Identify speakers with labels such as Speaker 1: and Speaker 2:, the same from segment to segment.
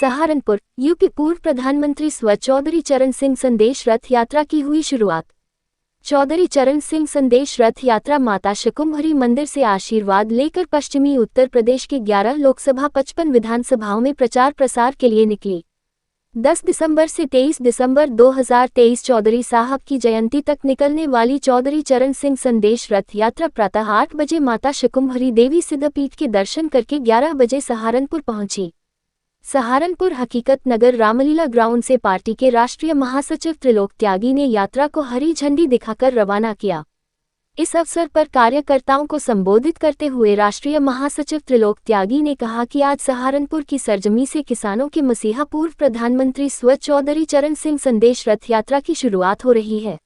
Speaker 1: Saharanpur UP पूर्व प्रधानमंत्री स्व चौधरी चरण सिंह संदेश रथ यात्रा की हुई शुरुआत। चौधरी चरण सिंह संदेश रथ यात्रा माता शकुम्भरी मंदिर से आशीर्वाद लेकर पश्चिमी उत्तर प्रदेश के 11 लोकसभा 55 विधानसभाओं में प्रचार प्रसार के लिए निकली। 10 दिसंबर से 23 दिसंबर 2023 चौधरी साहब की जयंती तक निकलने वाली चौधरी चरण सिंह संदेश रथ यात्रा प्रातः 8 बजे माता शकुम्भरी देवी सिद्धपीठ के दर्शन करके 11 बजे सहारनपुर पहुंची। सहारनपुर हकीकत नगर रामलीला ग्राउंड से पार्टी के राष्ट्रीय महासचिव त्रिलोक त्यागी ने यात्रा को हरी झंडी दिखाकर रवाना किया। इस अवसर पर कार्यकर्ताओं को संबोधित करते हुए राष्ट्रीय महासचिव त्रिलोक त्यागी ने कहा कि आज सहारनपुर की सरजमी से किसानों के मसीहा पूर्व प्रधानमंत्री स्व चौधरी चरण सिंह संदेश रथ यात्रा की शुरुआत हो रही है।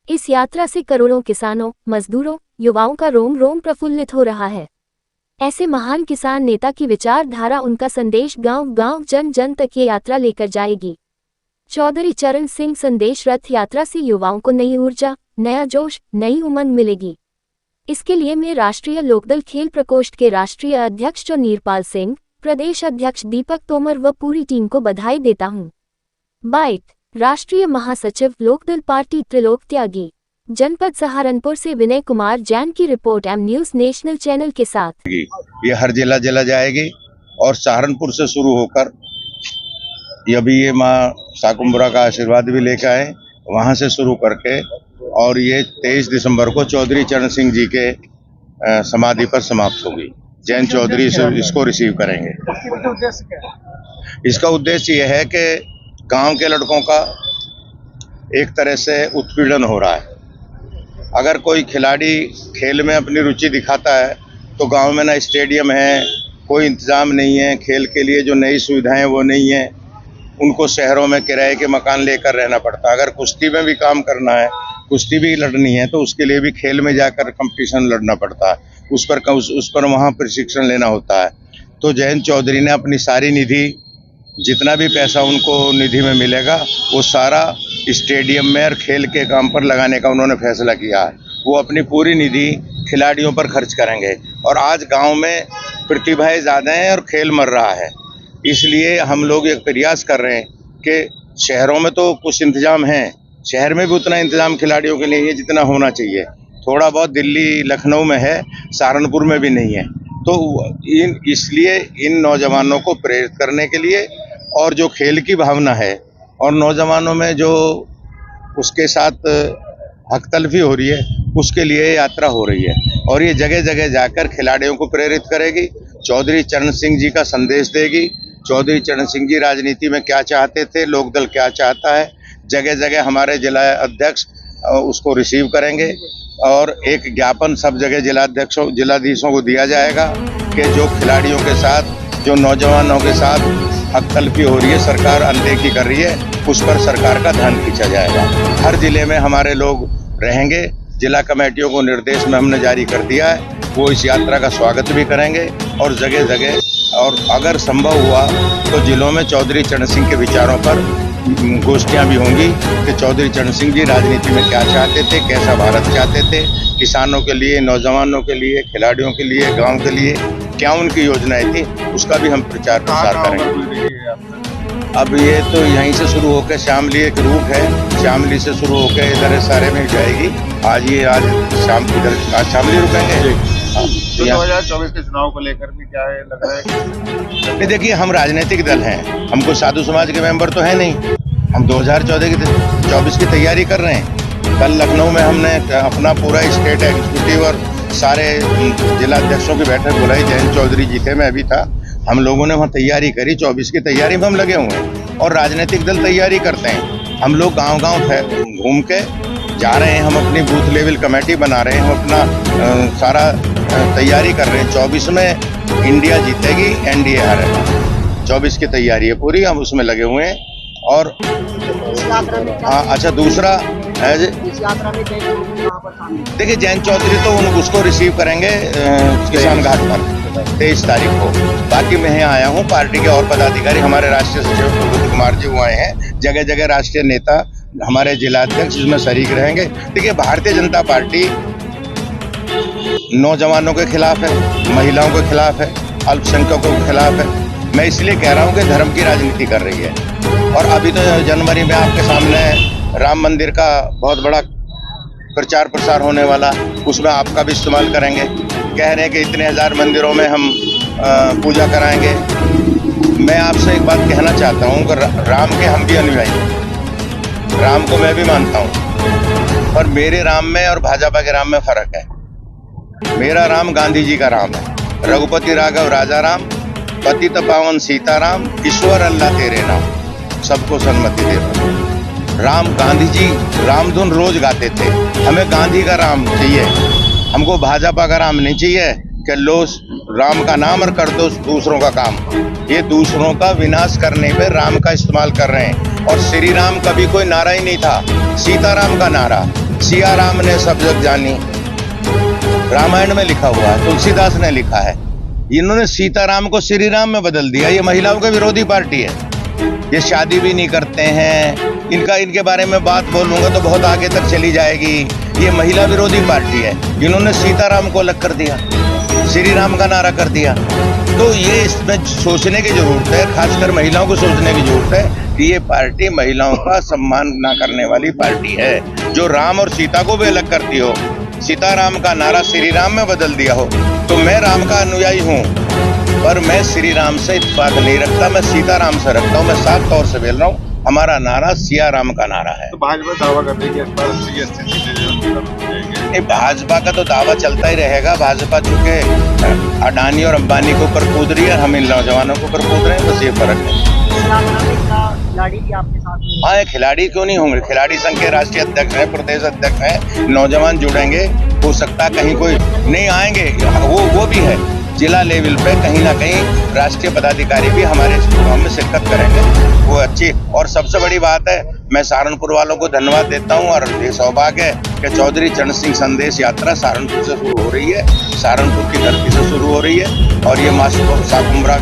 Speaker 1: इस यात्रा से करोड़ों किसानों, मजदूरों, युवाओं का रोम रोम प्रफुल्लित हो रहा है। ऐसे महान किसान नेता की विचारधारा, उनका संदेश गांव गांव जन जन तक ये यात्रा लेकर जाएगी। चौधरी चरण सिंह संदेश रथ यात्रा से युवाओं को नई ऊर्जा, नया जोश, नई उमंग मिलेगी। इसके लिए मैं राष्ट्रीय लोकदल खेल प्रकोष्ठ के राष्ट्रीय अध्यक्ष नीरपाल सिंह, प्रदेश अध्यक्ष दीपक तोमर व पूरी टीम को बधाई देता हूं। बाइट राष्ट्रीय महासचिव लोकदल पार्टी त्रिलोक त्यागी। जनपद सहारनपुर से विनय कुमार जैन की रिपोर्ट, एम न्यूज नेशनल चैनल के साथ।
Speaker 2: ये हर जिला जाएगी और सहारनपुर से शुरू होकर ये माँ शाकुम्भरा का आशीर्वाद भी लेकर आए, वहां से शुरू करके और ये 23 दिसंबर को चौधरी चरण सिंह जी के समाधि पर समाप्त होगी। जैन चौधरी इसको रिसीव करेंगे। इसका उद्देश्य ये है कि गांव के लड़कों का एक तरह से उत्पीड़न हो रहा है। अगर कोई खिलाड़ी खेल में अपनी रुचि दिखाता है तो गांव में ना स्टेडियम है, कोई इंतजाम नहीं है, खेल के लिए जो नई सुविधाएं वो नहीं है, उनको शहरों में किराए के मकान लेकर रहना पड़ता है। अगर कुश्ती में भी काम करना है, कुश्ती भी लड़नी है, तो उसके लिए भी खेल में जाकर कंपटीशन लड़ना पड़ता है, उस पर वहाँ प्रशिक्षण लेना होता है। तो जयंत चौधरी ने अपनी सारी निधि, जितना भी पैसा उनको निधि में मिलेगा, वो सारा स्टेडियम में और खेल के काम पर लगाने का उन्होंने फैसला किया है। वो अपनी पूरी निधि खिलाड़ियों पर खर्च करेंगे। और आज गांव में प्रतिभाएं ज़्यादा हैं और खेल मर रहा है, इसलिए हम लोग एक प्रयास कर रहे हैं कि शहरों में तो कुछ इंतजाम है, शहर में भी उतना इंतजाम खिलाड़ियों के लिए है जितना होना चाहिए। थोड़ा बहुत दिल्ली लखनऊ में है, सहारनपुर में भी नहीं है। तो इसलिए इन नौजवानों को प्रेरित करने के लिए और जो खेल की भावना है और नौजवानों में जो उसके साथ हक तलफी हो रही है, उसके लिए यात्रा हो रही है और ये जगह जगह जाकर खिलाड़ियों को प्रेरित करेगी, चौधरी चरण सिंह जी का संदेश देगी। चौधरी चरण सिंह जी राजनीति में क्या चाहते थे, लोकदल क्या चाहता है, जगह जगह हमारे जिला अध्यक्ष उसको रिसीव करेंगे और एक ज्ञापन सब जगह जिलाधीशों को दिया जाएगा कि जो खिलाड़ियों के साथ, जो नौजवानों के साथ हक तलफी हो रही है, सरकार अनदेखी कर रही है, उस पर सरकार का ध्यान खींचा जाएगा। हर जिले में हमारे लोग रहेंगे। जिला कमेटियों को निर्देश में हमने जारी कर दिया है, वो इस यात्रा का स्वागत भी करेंगे और जगह जगह, और अगर संभव हुआ तो जिलों में चौधरी चरण सिंह के विचारों पर गोष्ठियां भी होंगी कि चौधरी चरण सिंह जी राजनीति में क्या चाहते थे, कैसा भारत चाहते थे, किसानों के लिए, नौजवानों के लिए, खिलाड़ियों के लिए, गांव के लिए क्या उनकी योजनाएं थी, उसका भी हम प्रचार प्रसार करेंगे। अब ये तो यहीं से शुरू होकर शामली एक रूट है, शामली से शुरू होकर इधर सारे में जाएगी। आज शामली रुकेंगे।
Speaker 3: 2024 के चुनाव को लेकर भी क्या है लग रहा है?
Speaker 2: नहीं, देखिए हम राजनीतिक दल हैं, हमको साधु समाज के मेंबर तो है नहीं। हम 2024 की तैयारी कर रहे हैं। कल लखनऊ में हमने अपना पूरा स्टेट एग्जीक्यूटिव और सारे जिला अध्यक्षों की बैठक बुलाई। जयंत चौधरी जी थे, मैं भी था। हम लोगों ने वहाँ तैयारी करी, 24 की तैयारी में हम लगे हुए हैं और राजनीतिक दल तैयारी करते हैं। हम लोग गांव-गांव घूम के जा रहे हैं, हम अपनी बूथ लेवल कमेटी बना रहे हैं, हम अपना सारा तैयारी कर रहे हैं। 24 में इंडिया जीतेगी, एनडीए हारेगा। 24 की तैयारी है पूरी, हम उसमें लगे हुए हैं। और हाँ, अच्छा, दूसरा है देखिए जयंत चौधरी तो उसको रिसीव करेंगे किसान घाट पर 23 तारीख को। बाकी मैं यहाँ आया हूँ, पार्टी के और पदाधिकारी, हमारे राष्ट्रीय सचिव प्रबोध कुमार जी वो आए हैं, जगह जगह राष्ट्रीय नेता, हमारे जिलाध्यक्ष इसमें शरीक रहेंगे। देखिए भारतीय जनता पार्टी नौजवानों के खिलाफ है, महिलाओं के खिलाफ है, अल्पसंख्यकों के खिलाफ है। मैं इसलिए कह रहा हूँ कि धर्म की राजनीति कर रही है। और अभी तो जनवरी में आपके सामने राम मंदिर का बहुत बड़ा प्रचार प्रसार होने वाला, उसमें आपका भी इस्तेमाल करेंगे। कह रहे हैं कि इतने हजार मंदिरों में हम पूजा कराएंगे। मैं आपसे एक बात कहना चाहता हूँ कि राम के हम भी अनुयायी हैं, राम को मैं भी मानता हूँ, पर मेरे राम में और भाजपा के राम में फर्क है। मेरा राम गांधी जी का राम है, रघुपति राघव राजा राम, पतित पावन सीताराम, ईश्वर अल्लाह तेरे नाम, सबको सन्मति दे। राम गांधी जी रामधुन रोज गाते थे। हमें गांधी का राम चाहिए, हमको भाजपा का राम नहीं चाहिए कि लो राम का नाम और कर दो दूसरों का काम। ये दूसरों का विनाश करने में राम का इस्तेमाल कर रहे हैं। और श्री राम कभी कोई नारा ही नहीं था, सीताराम का नारा, सिया राम ने सब जग जानी, रामायण में लिखा हुआ है, तुलसीदास ने लिखा है। इन्होंने सीताराम को श्री राम में बदल दिया। ये महिलाओं के विरोधी पार्टी है, ये शादी भी नहीं करते हैं। इनके बारे में बात बोलूंगा तो बहुत आगे तक चली जाएगी। ये महिला विरोधी पार्टी है, इन्होंने सीताराम को अलग कर दिया, श्री राम का नारा कर दिया। तो ये इसमें सोचने की जरूरत है, खासकर महिलाओं को सोचने की जरूरत है कि ये पार्टी महिलाओं का सम्मान ना करने वाली पार्टी है, जो राम और सीता को भी अलग करती हो, सीताराम का नारा श्री राम में बदल दिया हो। तो मैं राम का अनुयायी हूँ, पर मैं श्री राम से इत्तेफाक नहीं रखता, मैं सीताराम से रखता हूँ। मैं साफ तौर से बोल रहा हूँ, हमारा नारा सिया राम का नारा है।
Speaker 3: तो भाजपा दावा कर रही है इस बार 80 सीटें।
Speaker 2: भाजपा का तो दावा चलता ही रहेगा। भाजपा चूंकि अडानी और अंबानी के ऊपर कूद रही है, हम इन नौजवानों के ऊपर कूद रहे हैं, बस ये फर्क है।
Speaker 4: खिलाड़ी भी आपके साथ में?
Speaker 2: हाँ, खिलाड़ी क्यों नहीं होंगे, खिलाड़ी संघ के राष्ट्रीय अध्यक्ष है, प्रदेश अध्यक्ष है, नौजवान जुड़ेंगे। हो सकता है कहीं कोई नहीं आएंगे, वो भी है। जिला लेवल पे कहीं ना कहीं राष्ट्रीय पदाधिकारी भी हमारे इस प्रोग्राम में शिरकत करेंगे, वो अच्छी। और सबसे बड़ी बात है, मैं सहारनपुर वालों को धन्यवाद देता हूं और ये सौभाग्य है कि चौधरी चरण सिंह संदेश यात्रा सहारनपुर से शुरू हो रही है, सहारनपुर की धरती से शुरू हो रही है। और ये मास्टर साकुम्बरा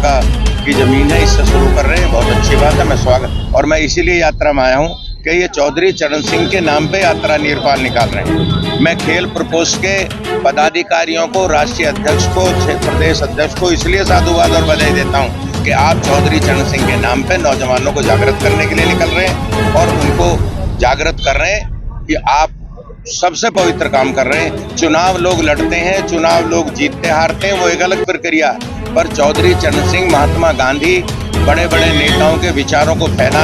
Speaker 2: की जमीन है, इससे शुरू कर रहे हैं, बहुत अच्छी बात है। मैं स्वागत, और मैं इसीलिए यात्रा में आया हूँ कि ये चौधरी चरण सिंह के नाम पे यात्रा नीरपाल निकाल रहे हैं। मैं खेल प्रकोष्ठ के पदाधिकारियों को, राष्ट्रीय अध्यक्ष को, प्रदेश अध्यक्ष को इसलिए साधुवाद और बधाई देता हूं कि आप चौधरी चरण सिंह के नाम पे नौजवानों को जागृत करने के लिए निकल रहे हैं और उनको जागृत कर रहे हैं कि आप सबसे पवित्र काम कर रहे हैं। चुनाव लोग लड़ते हैं, चुनाव लोग जीतते हारते हैं, वो एक अलग प्रक्रिया, पर चौधरी चरण सिंह, महात्मा गांधी, बड़े बड़े नेताओं के विचारों को फैला